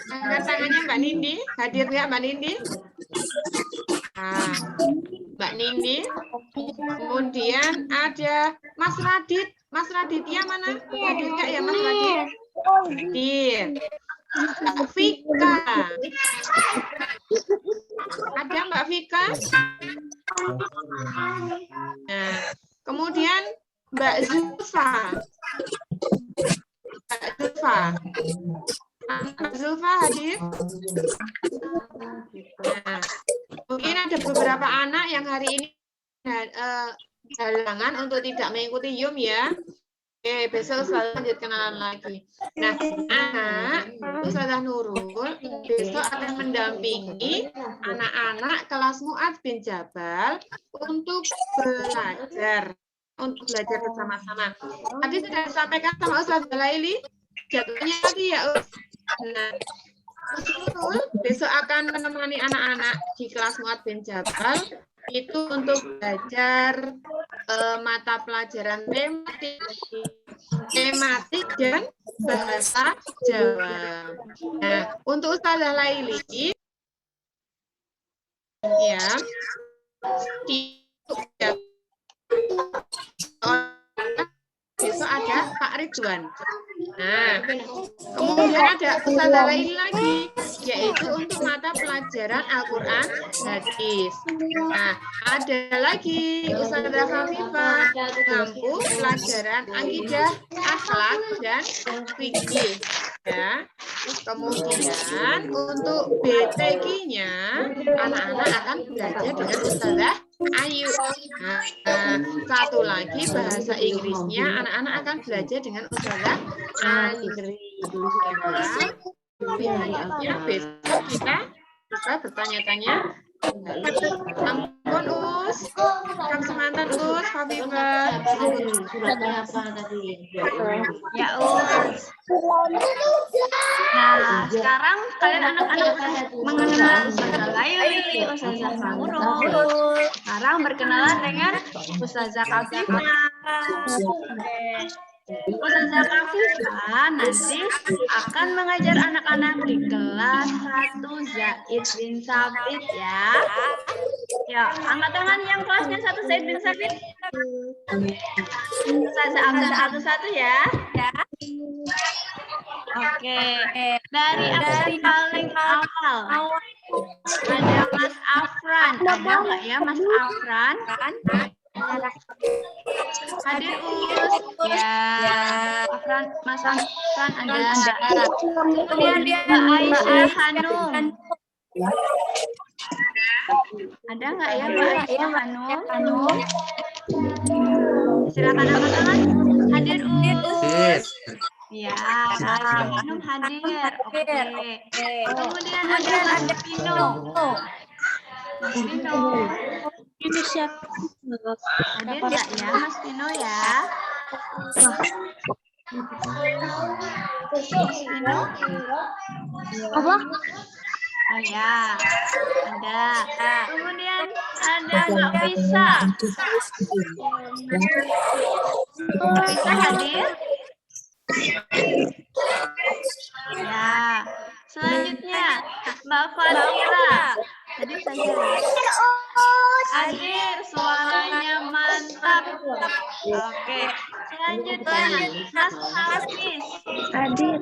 Angkat tangannya Mbak Nindi. Hadir nggak Mbak Nindi? Nah, Mbak Nindi. Kemudian ada Mas Radit. Mas Raditya mana? Hadir nggak ya Mas Radit? Hadir. Mbak Vika. Ada Mbak Vika? Nah, kemudian Mbak Zulfa. Mbak Zulfa. Mbak Zulfa hadir? Nah, mungkin ada beberapa anak yang hari ini halangan untuk tidak mengikuti Yum ya. Oke, besok selalu lanjut kenalan lagi. Nah, anak Ustazah Nurul besok akan mendampingi anak-anak kelas Mu'adz bin Jabal untuk belajar bersama-sama. Tadi sudah disampaikan sama Ustazah Laili jadwalnya tadi ya, Nah, Nurul besok akan menemani anak-anak di kelas Mu'adz bin Jabal itu untuk belajar mata pelajaran tematik dan bahasa Jawa. Nah, untuk Ustazah Laili ya besok ada Pak Ridwan. Nah, kemudian ada Ustazah Laili lagi, yaitu untuk mata pelajaran Al-Quran Hadis. Nah, ada lagi Ustazah Khafifah, mampu pelajaran akidah, akhlak, dan fikih. Ya. Kemudian untuk BTG-nya, anak-anak akan belajar dengan Ustazah Ayu. Nah, satu lagi bahasa Inggrisnya, anak-anak akan belajar dengan Ustazah Andri. Ya, besok kita bisa bertanya-tanya. Ampun Us, Kang Semantan Us, Khafifah. Suratnya apa tadi? Ya Us. Nah, sekarang kalian anak-anak mengenal Ustazah Laili, Ustazah Nurul. Sekarang berkenalan dengan Ustazah Khafifah. Ustazah Khafifah nanti akan mengajar anak-anak di kelas 1 Zaid bin Sabit ya. Ya, angkat tangan yang kelasnya 1 Zaid bin Sabit. Ustazah angkat satu-satu ya. Oke, dari paling awal ada Mas Afran. Ada nggak ya Mas Afran? Hadir Us. Ya, Afran, Mas Afran ada. Kemudian Mbak Aisyah Hanum. Ada nggak ya Mbak Aisyah Hanum? Silakan angkat tangan. Hadir Us. Ya, Hanum hadir. Oke. Kemudian ada Mas Pino. Mas Pino. Ini siapa? Hadir nggak ya Mas Pino ya? Mas Pino? Apa? Oh ya, ada. Kemudian ada Mbak Pisa. Mbak Pisa hadir? Ya. Selanjutnya Mbak Fadila. Tadi saya hadir, suaranya mantap. Oke. Selanjutnya Mas Hafiz. Hadir.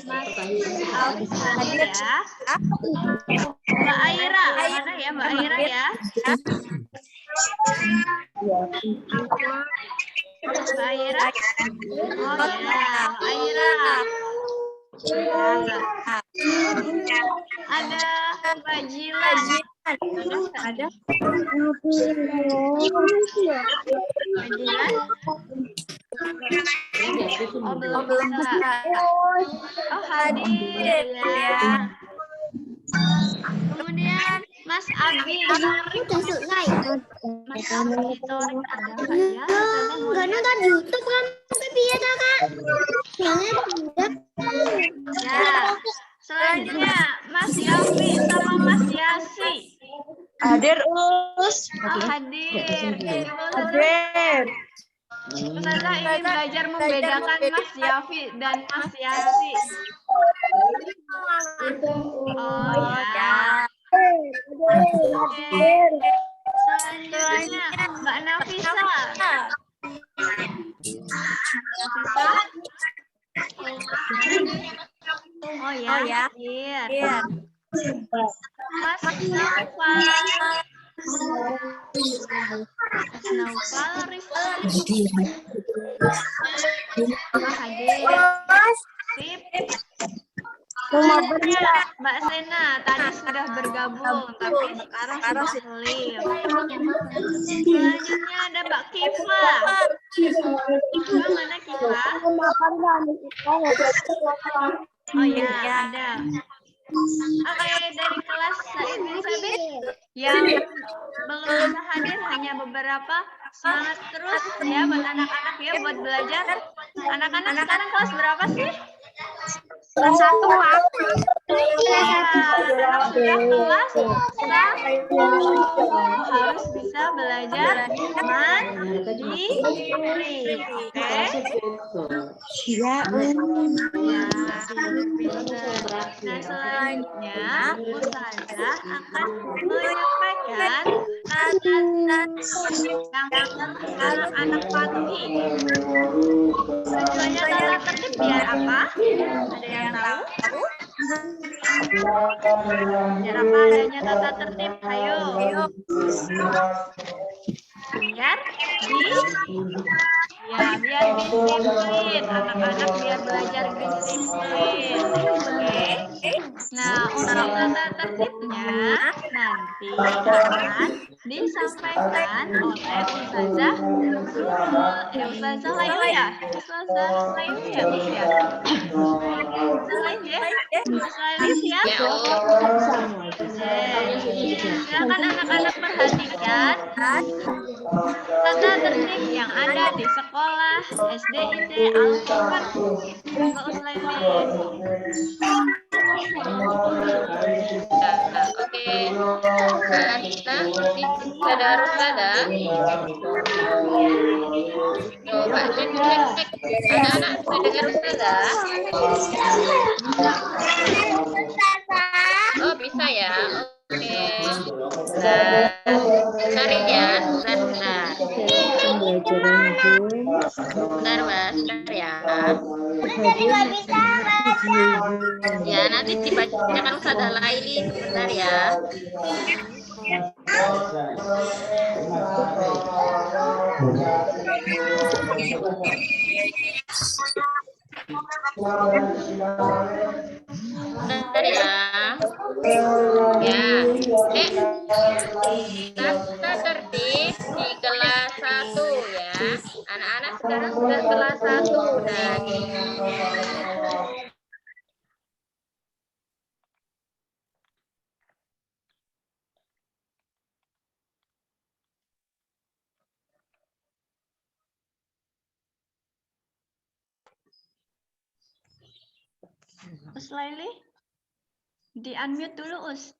Mas Hafiz hadir ya. Mbak Aira, mana ya Mbak Aira ya? Mbak Aira? Oh ya, Mbak Aira. Ada Mbak Jilan. Ada? Mbak Jilan? Oh belum. Oh hadir ya. Kemudian Mas Abi. Mas Abi itu ada nggak ya? Nggak nonton YouTube kan? Biasa kan? Ya. Selanjutnya Mas Yafi sama Mas Yasi. Hadir Us. Oh, hadir. Hadir. Ustazah ini belajar membedakan Mas Yafi dan Mas Yasi. Oh ya. Oke. Selanjutnya Mbak Nafisa. Nafisa? Oh ya, hadir. Mas Naufal. Naufal Rizky. Hadir. Sip. Selanjutnya Mbak Sena tadi sudah bergabung tapi sekarang sudah sulit. Selanjutnya ada Mbak Kifa. Kifa mana Kifa? Oh ya, ada. Oke, dari kelas Said bin Sabit yang belum bisa hadir hanya beberapa. Semangat terus ya buat anak-anak ya buat belajar. Anak-anak sekarang kelas berapa sih? Kelas 1, Pak. Kalau sudah kelas harus bisa belajar mandiri. Oke? Ya, pintar. Nah, selanjutnya Ustazah akan menyampaikan tata tertib yang harus anak-anak patuhi. Tujuannya tata tertib biar apa? Ada yang tahu? Biar apa adanya tata tertib? Ayo. Biar disiplin. Anak-anak biar belajar disiplin. Oke. Nah, untuk tata tertibnya nanti akan disampaikan oleh Ustazah Ustazah Laili ya? Ustazah Laili ya, Miss ya? Ustazah Laili ya? Ustazah Laili siap? Silakan anak-anak perhatikan tata tertib yang ada di sekolah SDIT Al-Furqan. Mbak Uslaili. Oke. Kita harus ada. Coba cek. Anak-anak bisa dengar Ustazah? Oh, bisa ya. Oke. Bentar ya. Bentar. Bentar, Mas. Bentar ya. Ya, nanti dibacakan Ustazah Laili. Bentar ya. Bentar ya. Ya. Tata tertib di kelas 1 ya. Anak-anak sekarang sudah kelas 1. Nah, Uslaili, di-unmute dulu, Us.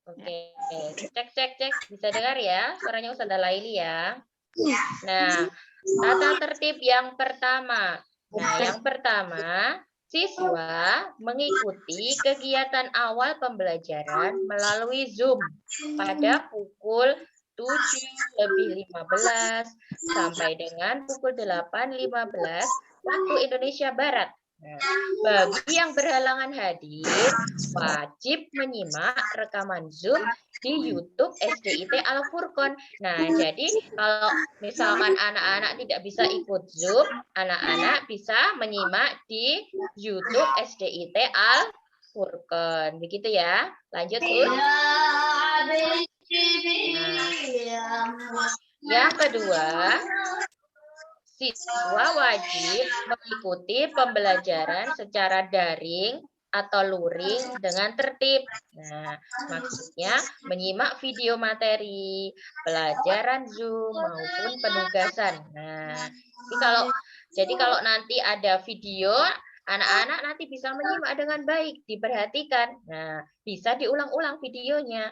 Oke, cek. Bisa dengar ya? Suaranya Ustazah Laili ya. Nah, tata tertib yang pertama. Nah, yang pertama, siswa mengikuti kegiatan awal pembelajaran melalui Zoom pada pukul 7:15 sampai dengan pukul 8:15 waktu Indonesia Barat. Nah, bagi yang berhalangan hadir, wajib menyimak rekaman Zoom di YouTube SDIT Al-Furqan. Nah, jadi kalau misalkan anak-anak tidak bisa ikut Zoom, anak-anak bisa menyimak di YouTube SDIT Al-Furqan. Begitu ya. Lanjut, Ur. Nah, yang kedua, siswa wajib mengikuti pembelajaran secara daring atau luring dengan tertib. Nah, maksudnya menyimak video materi, pelajaran Zoom maupun penugasan. Nah, jadi kalau nanti ada video, anak-anak nanti bisa menyimak dengan baik, diperhatikan. Nah, bisa diulang-ulang videonya.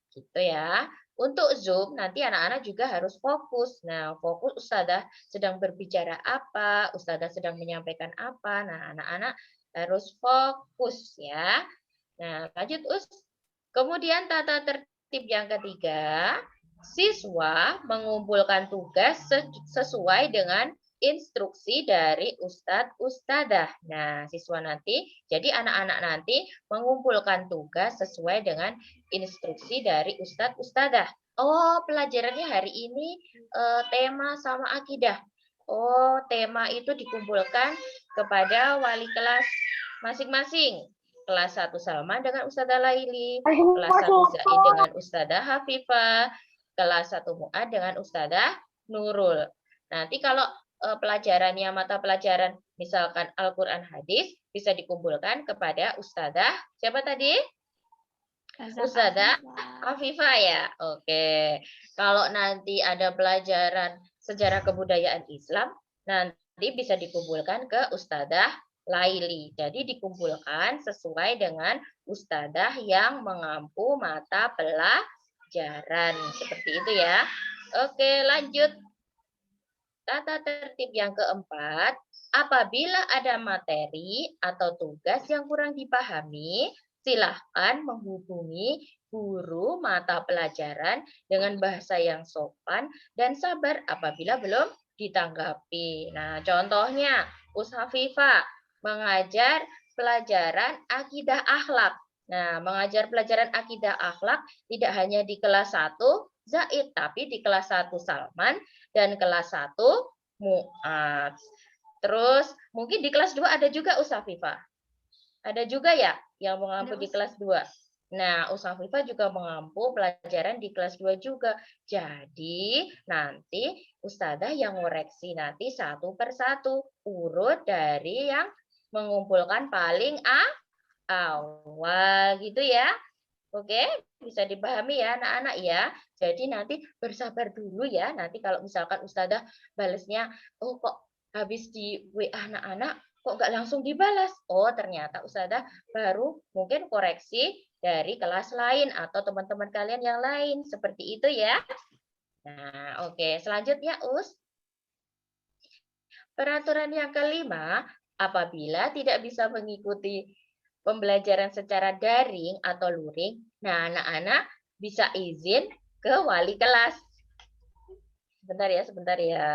Gitu ya. Untuk Zoom nanti anak-anak juga harus fokus. Nah, fokus ustadzah sedang berbicara apa, ustadzah sedang menyampaikan apa. Nah, anak-anak harus fokus ya. Nah, lanjut Us. Kemudian tata tertib yang ketiga, siswa mengumpulkan tugas sesuai dengan instruksi dari ustadz ustadzah. Nah, siswa nanti, jadi anak-anak nanti mengumpulkan tugas sesuai dengan instruksi dari ustadz ustadzah. Oh, pelajarannya hari ini tema sama akidah. Oh, tema itu dikumpulkan kepada wali kelas masing-masing. Kelas 1 Salman dengan Ustazah Laili, kelas 1 Zaid dengan Ustazah Hafifah, kelas 1 Mu'ad dengan Ustazah Nurul. Nanti kalau pelajarannya mata pelajaran misalkan Al-Qur'an hadis bisa dikumpulkan kepada Ustazah siapa tadi? Ustazah Afifah ya. Oke. Kalau nanti ada pelajaran sejarah kebudayaan Islam, nanti bisa dikumpulkan ke Ustazah Laili. Jadi dikumpulkan sesuai dengan ustadzah yang mengampu mata pelajaran. Seperti itu ya. Oke, lanjut. Tata tertib yang keempat, apabila ada materi atau tugas yang kurang dipahami, silahkan menghubungi guru mata pelajaran dengan bahasa yang sopan dan sabar apabila belum ditanggapi. Nah, contohnya, Hafifah mengajar pelajaran akidah akhlak. Nah, mengajar pelajaran akidah akhlak tidak hanya di kelas 1 Zaid, tapi di kelas 1 Salman dan kelas 1 Mu'ad. Terus mungkin di kelas 2 ada juga Hafifah. Ada juga ya yang mengampu di kelas 2. Nah, Hafifah juga mengampu pelajaran di kelas 2 juga. Jadi, nanti ustadzah yang ngoreksi nanti satu persatu urut dari yang mengumpulkan paling awal gitu ya. Oke, bisa dipahami ya anak-anak ya. Jadi nanti bersabar dulu ya. Nanti kalau misalkan ustadzah balesnya, oh kok habis di WA anak-anak kok nggak langsung dibalas. Oh ternyata ustadzah baru mungkin koreksi dari kelas lain atau teman-teman kalian yang lain. Seperti itu ya. Nah oke, selanjutnya Us. Peraturan yang kelima, apabila tidak bisa mengikuti pembelajaran secara daring atau luring, nah anak-anak bisa izin ke wali kelas. Sebentar ya, sebentar ya.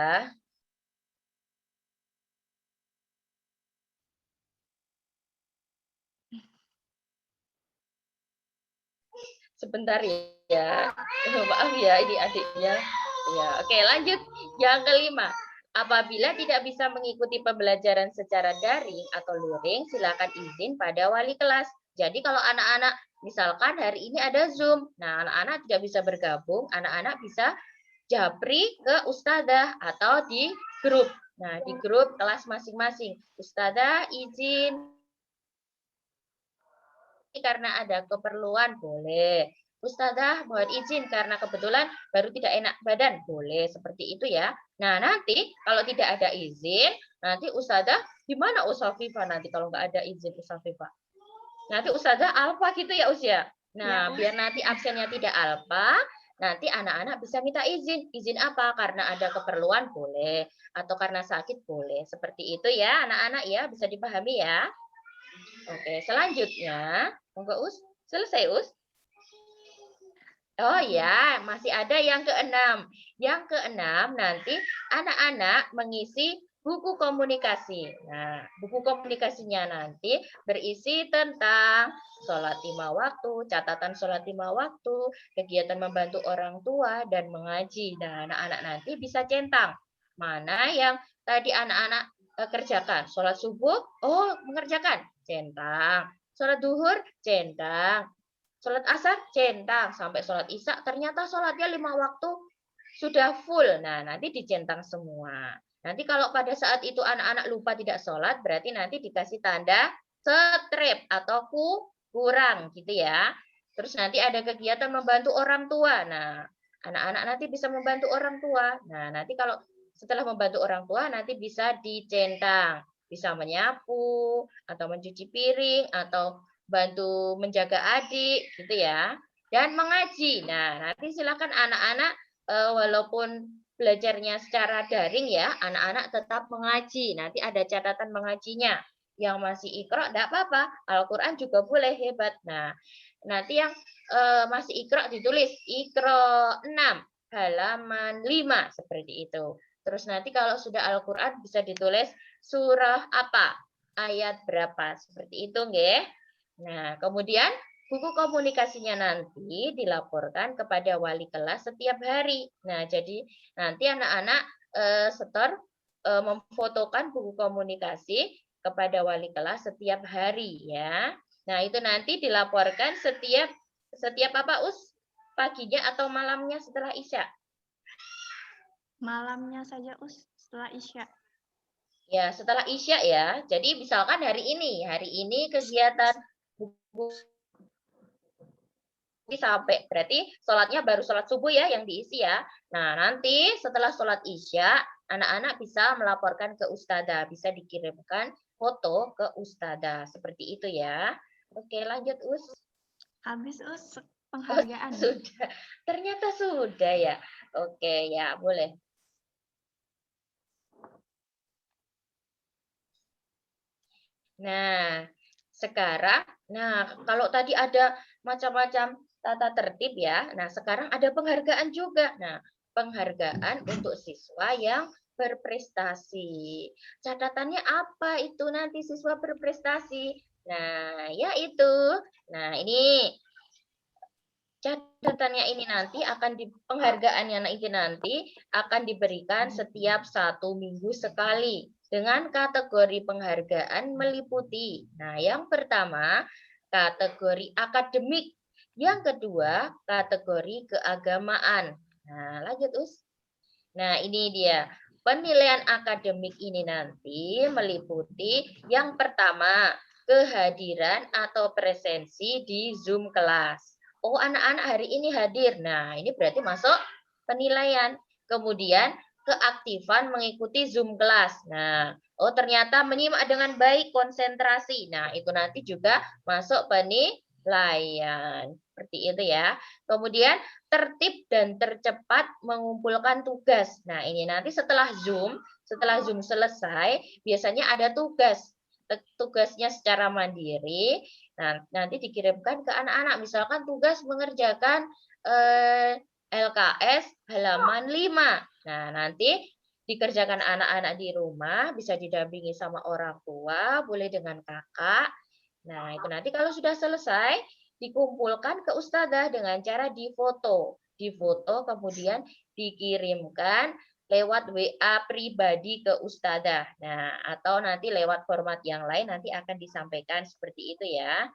Sebentar ya. Maaf ya, ini adiknya. Ya, oke, lanjut. Yang kelima, apabila tidak bisa mengikuti pembelajaran secara daring atau luring, silakan izin pada wali kelas. Jadi kalau anak-anak misalkan hari ini ada Zoom, nah anak-anak tidak bisa bergabung, anak-anak bisa japri ke ustadzah atau di grup. Nah, di grup kelas masing-masing. Ustadzah izin karena ada keperluan, boleh. Ustadzah mohon izin karena kebetulan baru tidak enak badan, boleh seperti itu ya. Nah nanti kalau tidak ada izin, nanti ustadzah gimana Hafifah nanti kalau nggak ada izin Hafifah? Nanti ustadzah alfa gitu ya Usia. Nah biar nanti absennya tidak alfa, nanti anak-anak bisa minta izin. Izin apa? Karena ada keperluan boleh, atau karena sakit boleh. Seperti itu ya anak-anak ya, bisa dipahami ya. Oke, selanjutnya, monggo Us, selesai Us. Oh ya, masih ada yang keenam. Yang keenam nanti anak-anak mengisi buku komunikasi. Nah, buku komunikasinya nanti berisi tentang sholat 5 waktu, catatan sholat 5 waktu, kegiatan membantu orang tua, dan mengaji. Nah, anak-anak nanti bisa centang. Mana yang tadi anak-anak kerjakan? Sholat subuh, oh mengerjakan, centang. Sholat duhur, centang. Sholat asar, centang. Sampai sholat isya, ternyata sholatnya 5 waktu sudah full. Nah, nanti dicentang semua. Nanti kalau pada saat itu anak-anak lupa tidak sholat, berarti nanti dikasih tanda strip atau kurang gitu ya. Terus nanti ada kegiatan membantu orang tua. Nah, anak-anak nanti bisa membantu orang tua. Nah, nanti kalau setelah membantu orang tua, nanti bisa dicentang. Bisa menyapu, atau mencuci piring, atau bantu menjaga adik gitu ya. dan mengaji. Nah, nanti silakan anak-anak walaupun belajarnya secara daring ya, anak-anak tetap mengaji. Nanti ada catatan mengajinya. Yang masih Iqra enggak apa-apa, Al-Qur'an juga boleh, hebat. Nah, nanti yang masih Iqra ditulis Iqra 6 halaman 5 seperti itu. Terus nanti kalau sudah Al-Qur'an bisa ditulis surah apa, ayat berapa, seperti itu nggih. Nah, kemudian buku komunikasinya nanti dilaporkan kepada wali kelas setiap hari. Nah, jadi nanti anak-anak setor memfotokan buku komunikasi kepada wali kelas setiap hari ya. Nah, itu nanti dilaporkan setiap apa, Us? Paginya atau malamnya setelah Isya? Malamnya saja, Us, setelah Isya. Ya, setelah Isya ya. Jadi misalkan hari ini kegiatan buku sampai berarti sholatnya baru sholat subuh ya yang diisi ya. Nah, nanti setelah sholat Isya, anak-anak bisa melaporkan ke Ustadzah, bisa dikirimkan foto ke Ustadzah seperti itu ya. Oke, lanjut Us. Habis, Us, Oh, penghargaan. sudah. Ternyata sudah ya. Oke, ya boleh. Nah, sekarang, kalau tadi ada macam-macam tata tertib ya. Nah, sekarang ada penghargaan juga. Nah, penghargaan untuk siswa yang berprestasi. Catatannya apa itu nanti siswa berprestasi? Nah, yaitu, nah ini catatannya ini nanti penghargaannya ini nanti akan diberikan setiap 1 minggu sekali dengan kategori penghargaan meliputi. Nah, yang pertama kategori akademik, yang kedua kategori keagamaan. Nah, lanjut Us. Nah, ini dia. Penilaian akademik ini nanti meliputi yang pertama kehadiran atau presensi di Zoom kelas. Oh, anak-anak hari ini hadir. Nah, ini berarti masuk penilaian. Kemudian keaktifan mengikuti Zoom kelas. Nah, oh ternyata menyimak dengan baik, konsentrasi. Nah, itu nanti juga masuk penilaian. Seperti itu ya. Kemudian tertib dan tercepat mengumpulkan tugas. Nah, ini nanti setelah Zoom selesai, biasanya ada tugasnya secara mandiri. Nah, nanti dikirimkan ke anak-anak. Misalkan tugas mengerjakan LKS halaman 5. Nah, nanti dikerjakan anak-anak di rumah, bisa didampingi sama orang tua, boleh dengan kakak. Nah, itu nanti kalau sudah selesai, dikumpulkan ke Ustadzah dengan cara difoto. Difoto kemudian dikirimkan lewat WA pribadi ke Ustadzah. Nah, atau nanti lewat format yang lain nanti akan disampaikan seperti itu ya.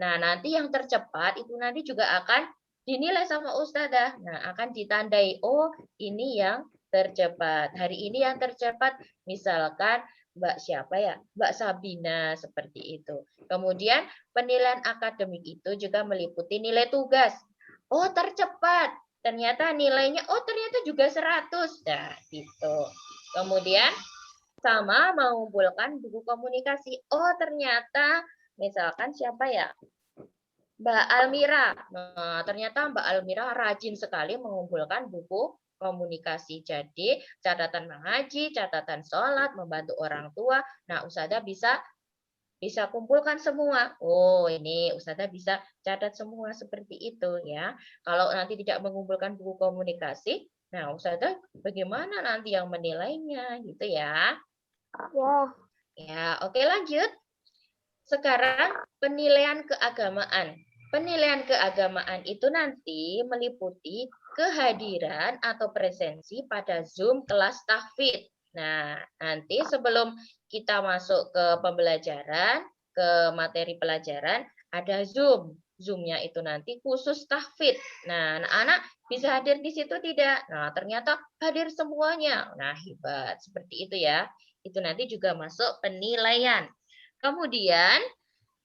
Nah, nanti yang tercepat itu nanti juga akan dinilai sama Ustadzah. Nah, akan ditandai, oh ini yang tercepat. Hari ini yang tercepat misalkan Mbak siapa ya? Mbak Sabina seperti itu. Kemudian penilaian akademik itu juga meliputi nilai tugas. Oh, tercepat. Ternyata nilainya ternyata juga 100. Nah, gitu. Kemudian sama mengumpulkan buku komunikasi. Oh, ternyata misalkan siapa ya? Mbak Almira. Nah, ternyata Mbak Almira rajin sekali mengumpulkan buku komunikasi. Jadi, catatan mengaji, catatan sholat, membantu orang tua. Nah, Ustadzah bisa kumpulkan semua. Oh, ini Ustadzah bisa catat semua seperti itu ya. Kalau nanti tidak mengumpulkan buku komunikasi, nah Ustadzah bagaimana nanti yang menilainya gitu ya. Wow. Ya, oke lanjut. Sekarang penilaian keagamaan. Penilaian keagamaan itu nanti meliputi kehadiran atau presensi pada Zoom kelas tahfidz. Nah, nanti sebelum kita masuk ke pembelajaran, ke materi pelajaran, ada Zoom. Zoom-nya itu nanti khusus tahfidz. Nah, anak-anak bisa hadir di situ tidak? Nah, ternyata hadir semuanya. Nah, hebat. Seperti itu ya. Itu nanti juga masuk penilaian. Kemudian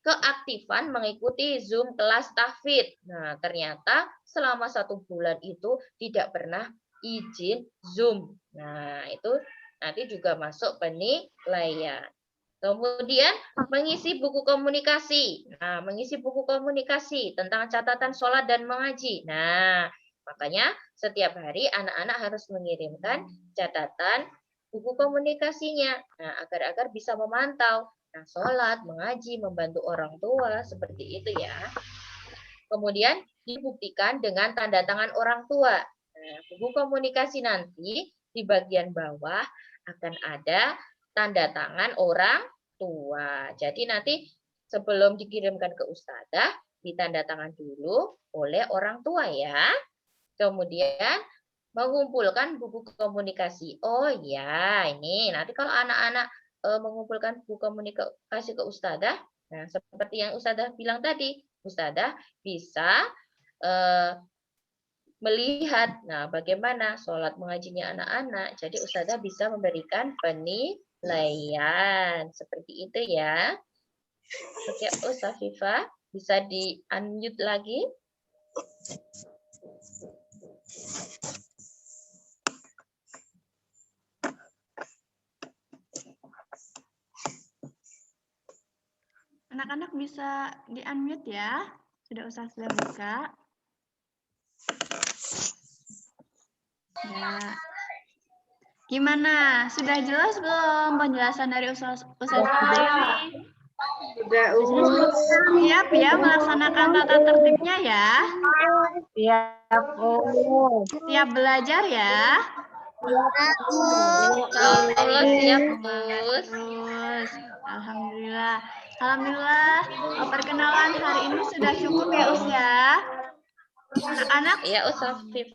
keaktifan mengikuti Zoom kelas tahfidz. Nah, ternyata selama 1 bulan itu tidak pernah izin Zoom. Nah, itu nanti juga masuk penilaian. Kemudian mengisi buku komunikasi. Nah, mengisi buku komunikasi tentang catatan sholat dan mengaji. Nah, makanya setiap hari anak-anak harus mengirimkan catatan buku komunikasinya. Nah, agar bisa memantau. Nah, sholat, mengaji, membantu orang tua, seperti itu ya. Kemudian dibuktikan dengan tanda tangan orang tua. Nah, buku komunikasi nanti di bagian bawah akan ada tanda tangan orang tua. Jadi nanti sebelum dikirimkan ke ustadzah, ditanda tangan dulu oleh orang tua ya. Kemudian mengumpulkan buku komunikasi. Oh ya, ini nanti kalau anak-anak mengumpulkan buku komunikasi ke ustadzah, nah seperti yang ustadzah bilang tadi, ustadzah bisa melihat, nah bagaimana sholat mengajinya anak-anak. Jadi ustadzah bisa memberikan penilaian seperti itu ya. Oke, Ustazah Viva bisa di unmute lagi. Anak-anak bisa di unmute ya. Sudah buka. Ya. Gimana? Sudah jelas belum penjelasan dari Ustazah Laili? Sudah, Siap ya melaksanakan tata tertibnya ya? Siap, Siap belajar ya? Allah siap, Gus. Terus, Alhamdulillah. Alhamdulillah, perkenalan hari ini sudah cukup ya, Us ya? Anak-anak, Ya, Ustazah Viva.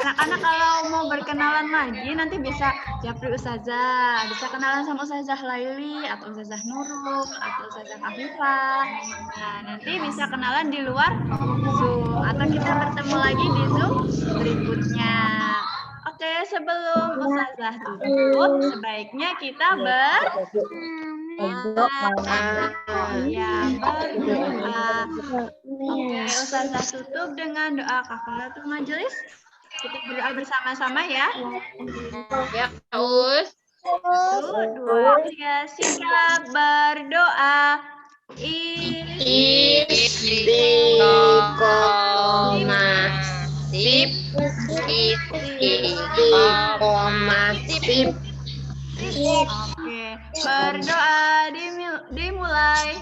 anak-anak kalau mau berkenalan lagi nanti bisa japri Ustazah, bisa kenalan sama Ustazah Laili atau Ustazah Nurul atau Ustazah Afifah. Nah, nanti bisa kenalan di luar Zoom atau kita bertemu lagi di Zoom berikutnya. Oke, sebelum Ustazah tutup, sebaiknya kita berdoa. Oke, Ustazah tutup dengan doa kafaratul majelis. Kita berdoa bersama-sama ya. Ya, Us. 1, 2, 3, siap berdoa. Istiqomah. Oke, berdoa dimulai.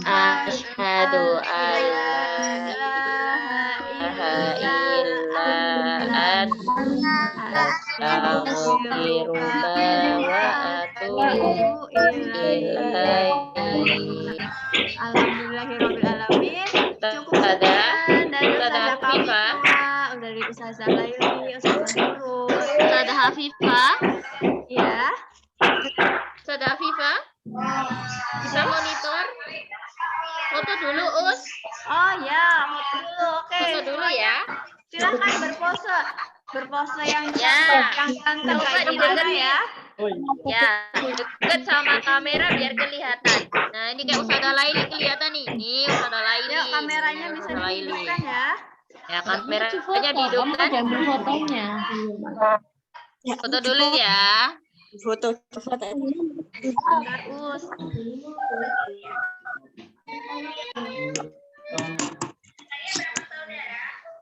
Asyhadu an la ilaha illa anta astaghfiruka wa atubu ilaihi. Alhamdulillahirabbil alamin. Cukup sekian dari Ustazah Afifah, dari Ustazah Laili, Ustazah Nurul, Ustazah Afifah. Ya. Ustazah Afifah, bisa monitor? Foto dulu, Us. Oh ya, foto dulu. Oke. Foto dulu ya. Silakan berpose. Berpose yang Ya. ganteng Coba kayak didengar gimana ya? Ya, deket sama kamera biar kelihatan. Nah, ini kayak Ustazah Laili kelihatan nih. Ini Ustazah Laili. Yuk, kameranya bisa Ustazah Laili. dihidupkan ya. Ya, kameranya dihidupkan. ambil fotonya. Foto dulu ya. Foto. Bentar, Us.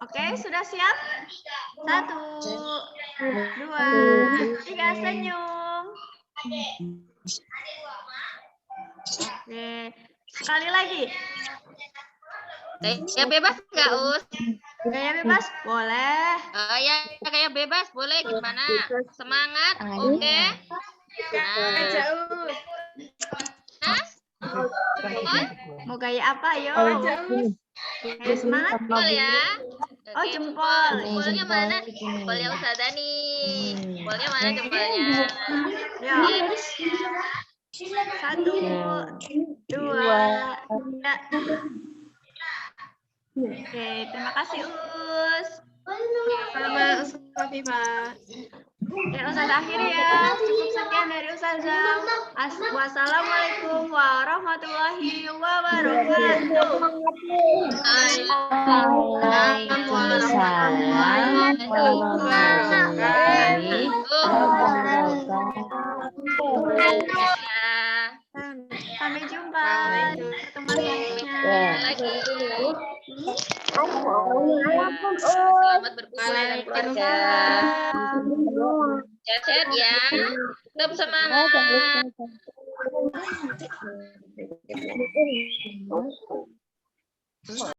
Oke, sudah siap? 1, 2, 3, senyum. Oke, sekali lagi. Ya bebas nggak, Us? Gaya bebas? Boleh. Ya, kayak bebas. Boleh gimana? Semangat, oke? Nah. Mau gaya apa? Ayo. Gaya semangat? Jempol ya. Oh, jempol. Jempolnya mana? Jempolnya Ustazah nih. Jempolnya mana jempolnya? Ya. 1, 2, 3. Oke, terima kasih Us. Sama Ustazah Afifah. Ya, Ustazah akhiri ya. Cukup sekian dari Ustazah. Wassalamualaikum warahmatullahi wabarakatuh. Waalaikumsalam warahmatullahi wabarakatuh. Sampai jumpa di pertemuan selanjutnya. Selamat berkumpul dengan keluarga. Waalaikumsalam. Sehat-sehat ya. Tetap semangat.